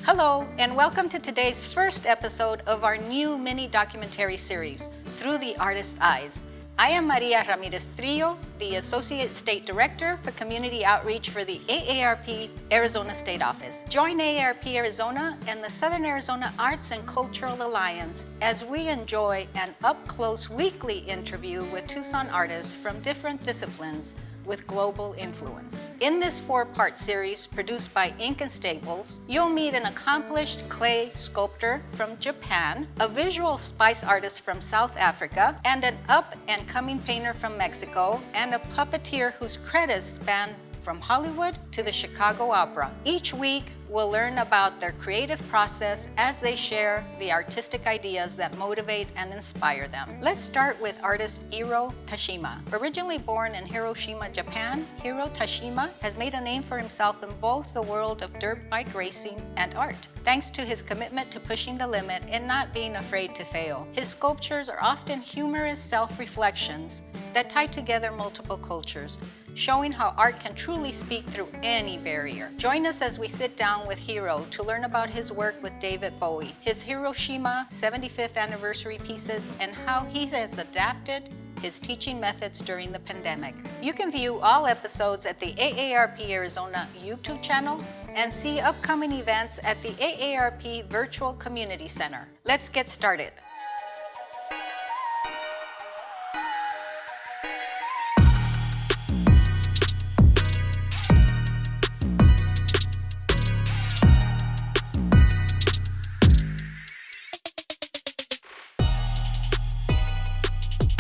Hello, and welcome to today's first episode of our new mini documentary series, Through the Artist's Eyes. I am Maria Ramirez Trillo, the Associate State Director for Community Outreach for the AARP Arizona State Office. Join AARP Arizona and the Southern Arizona Arts and Cultural Alliance as we enjoy an up-close weekly interview with Tucson artists from different disciplines with global influence. In this 4-part series produced by Ink and Staples, you'll meet an accomplished clay sculptor from Japan, a visual spice artist from South Africa, and an up-and-coming painter from Mexico, and a puppeteer whose credits span from Hollywood to the Chicago Opera. Each week, we'll learn about their creative process as they share the artistic ideas that motivate and inspire them. Let's start with artist Hiro Tashima. Originally born in Hiroshima, Japan, Hiro Tashima has made a name for himself in both the world of dirt bike racing and art, thanks to his commitment to pushing the limit and not being afraid to fail. His sculptures are often humorous self-reflections that tie together multiple cultures, showing how art can truly speak through any barrier. Join us as we sit down with Hiro to learn about his work with David Bowie, his Hiroshima 75th anniversary pieces, and how he has adapted his teaching methods during the pandemic. You can view all episodes at the AARP Arizona YouTube Channel and see upcoming events at the AARP Virtual Community Center. Let's get started.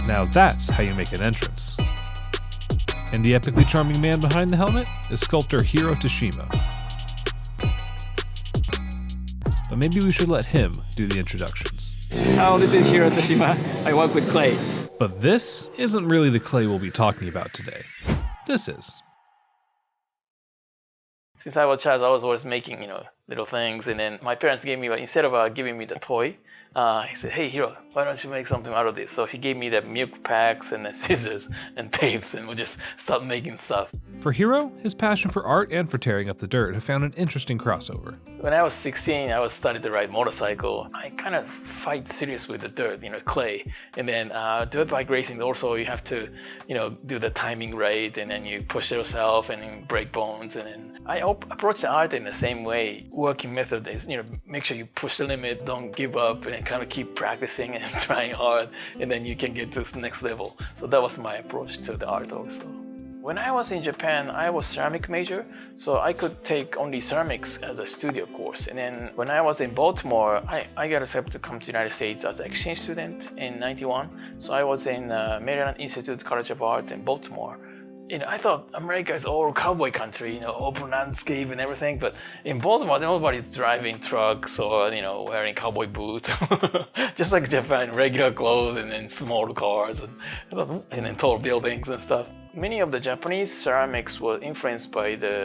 Now that's how you make an entrance. And the epically charming man behind the helmet is sculptor Hiro Tashima. But maybe we should let him do the introductions. Hello, this is Hiro Tashima. I work with clay. But this isn't really the clay we'll be talking about today. This is. Since I was a child, I was always making, little things. And then my parents gave me, instead of giving me the toy, he said, "Hey, Hiro, why don't you make something out of this?" So he gave me the milk packs and the scissors and tapes, and we just started making stuff. For Hiro, his passion for art and for tearing up the dirt have found an interesting crossover. When I was 16, I was starting to ride motorcycle. I kind of fight serious with the dirt, clay. And then dirt bike racing, also you have to, do the timing right, and then you push yourself and then break bones. And then I approach the art in the same way. Working method is, make sure you push the limit, don't give up, and then kind of keep practicing and trying hard, and then you can get to the next level. So that was my approach to the art also. When I was in Japan, I was ceramic major, so I could take only ceramics as a studio course. And then when I was in Baltimore, I got accepted to come to the United States as an exchange student in '91. So I was in Maryland Institute College of Art in Baltimore. I thought America is all cowboy country, open landscape and everything. But in Baltimore, nobody's driving trucks or, wearing cowboy boots. Just like Japan, regular clothes and then small cars and then tall buildings and stuff. Many of the Japanese ceramics were influenced by the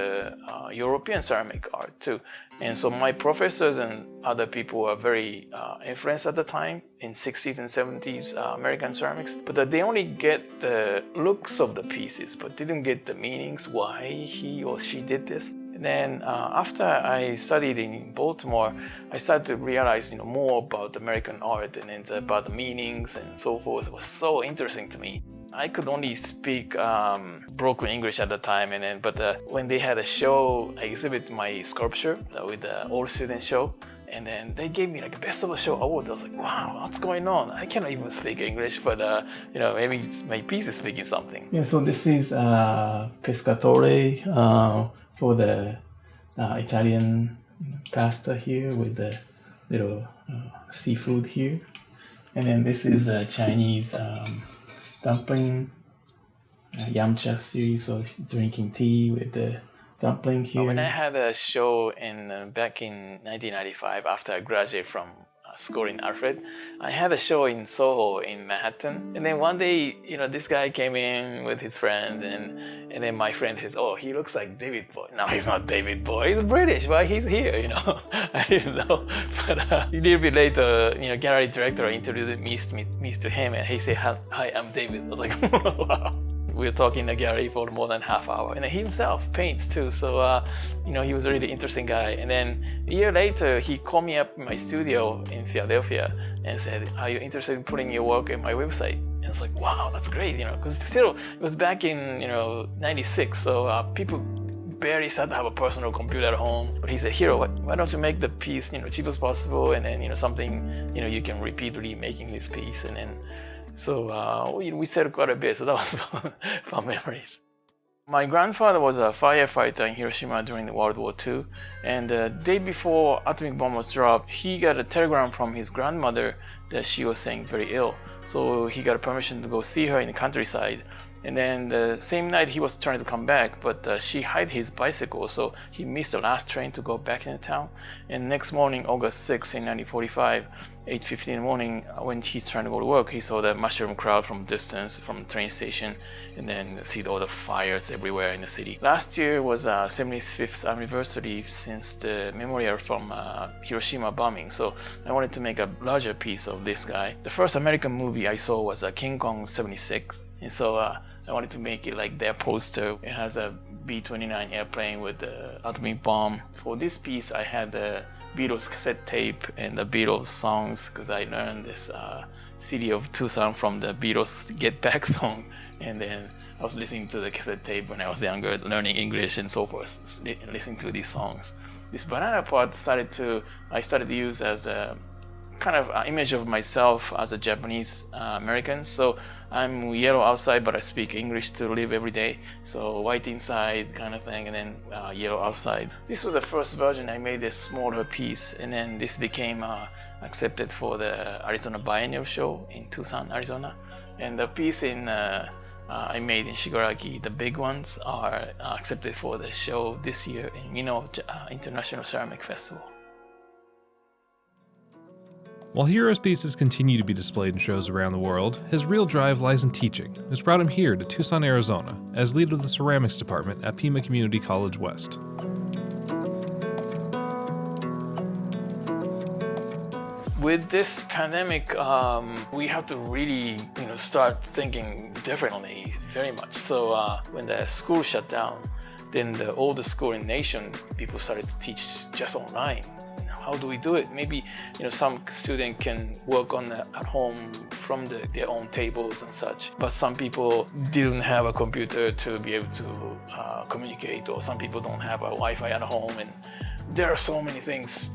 European ceramic art too. And so my professors and other people were very influenced at the time in 60s and 70s American ceramics. But they only get the looks of the pieces, but didn't get the meanings, why he or she did this. And then after I studied in Baltimore, I started to realize more about American art and about the meanings and so forth. It was so interesting to me. I could only speak broken English at the time, but when they had a show, I exhibited my sculpture with the all-student show, and then they gave me Best of the Show award. I was like, wow, what's going on? I cannot even speak English, but maybe my piece is speaking something. Yeah, so this is pescatore for the Italian pasta here with the little seafood here, and then this is Chinese dumpling, yamcha series, so drinking tea with the dumpling here. When I had a show back in 1995, after I graduated from school in Alfred, I had a show in Soho in Manhattan. And then one day, this guy came in with his friend, and then my friend says, "Oh, he looks like David Bowie." No, he's not David Bowie. He's British, but he's here, I didn't know. But a little bit later, gallery director introduced me to him, and he said, "Hi, I'm David." I was like, wow. we were talking in the gallery for more than half hour. And he himself paints too, so he was a really interesting guy. And then a year later, he called me up in my studio in Philadelphia and said, "Are you interested in putting your work in my website?" And it's like, wow, that's great, because still it was back in 96, so people barely started to have a personal computer at home. But he said, "Hiro, why don't you make the piece cheap as possible, and then something you can repeatedly making this piece." And then so we said quite a bit, so that was fun memories. My grandfather was a firefighter in Hiroshima during the World War II, and the day before atomic bomb was dropped, he got a telegram from his grandmother that she was saying very ill. So he got permission to go see her in the countryside. And then the same night he was trying to come back, but she hid his bicycle, so he missed the last train to go back into town. And next morning, August 6 in 1945, 8:50 in the morning, when he's trying to go to work, he saw the mushroom crowd from distance from the train station, and then see all the fires everywhere in the city. Last year was 75th anniversary since the memorial from Hiroshima bombing, so I wanted to make a larger piece of this guy. The first American movie I saw was King Kong 76. And so I wanted to make it like their poster. It has a B-29 airplane with the atomic bomb. For this piece, I had the Beatles cassette tape and the Beatles songs, because I learned this city of Tucson from the Beatles Get Back song. And then I was listening to the cassette tape when I was younger, learning English and so forth, listening to these songs. This banana part I started to use as a kind of image of myself as a Japanese American. So I'm yellow outside, but I speak English to live every day. So white inside kind of thing, and then yellow outside. This was the first version. I made a smaller piece, and then this became accepted for the Arizona Biennial Show in Tucson, Arizona. And the piece I made in Shigaraki, the big ones, are accepted for the show this year in Mino International Ceramic Festival. While Hiro's pieces continue to be displayed in shows around the world, his real drive lies in teaching, which brought him here to Tucson, Arizona, as lead of the ceramics department at Pima Community College West. With this pandemic, we have to really, start thinking differently, very much. So when the school shut down, then the oldest school in the nation, people started to teach just online. How do we do it? Maybe some student can work at home from their own tables and such, but some people didn't have a computer to be able to communicate, or some people don't have a Wi-Fi at home, and there are so many things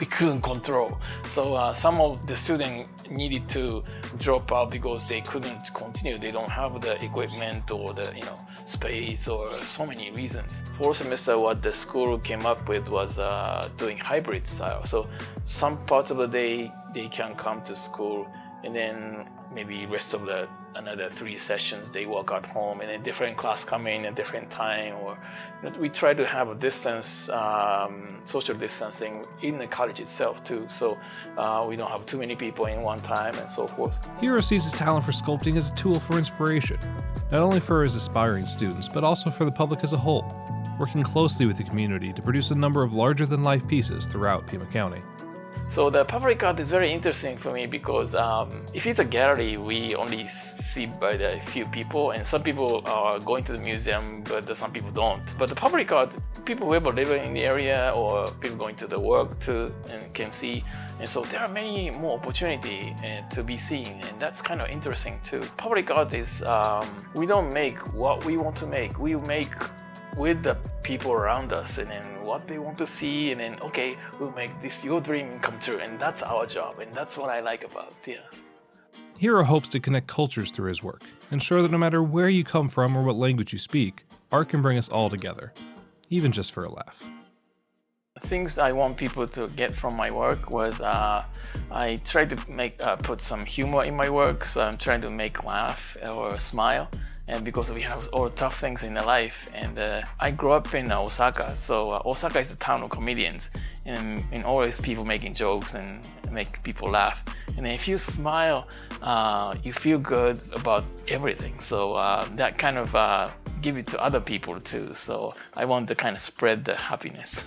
we couldn't control. So some of the students needed to drop out because they couldn't continue. They don't have the equipment or the space, or so many reasons. Fourth semester, what the school came up with was doing hybrid style. So some parts of the day they can come to school, and then maybe rest of another 3 sessions they work at home, and a different class come in at different time. Or we try to have a distance, social distancing in the college itself too, so we don't have too many people in one time and so forth. Hiro sees his talent for sculpting as a tool for inspiration, not only for his aspiring students, but also for the public as a whole, working closely with the community to produce a number of larger-than-life pieces throughout Pima County. So the public art is very interesting for me because if it's a gallery, we only see by a few people, and some people are going to the museum, but some people don't. But the public art, people who are living in the area, or people going to the work too, and can see. And so there are many more opportunity to be seen, and that's kind of interesting too. Public art is, we don't make what we want to make. We make with the people around us, and then what they want to see, and then okay, we'll make this your dream come true, and that's our job, and that's what I like about it. Hiro hopes to connect cultures through his work, ensure that no matter where you come from or what language you speak, art can bring us all together, even just for a laugh. Things I want people to get from my work was I try to put some humor in my work, so I'm trying to make laugh or smile. And because we have all tough things in the life, and I grew up in Osaka, so Osaka is a town of comedians, and always people making jokes and make people laugh. And if you smile, you feel good about everything. So that kind of give it to other people too. So I want to kind of spread the happiness.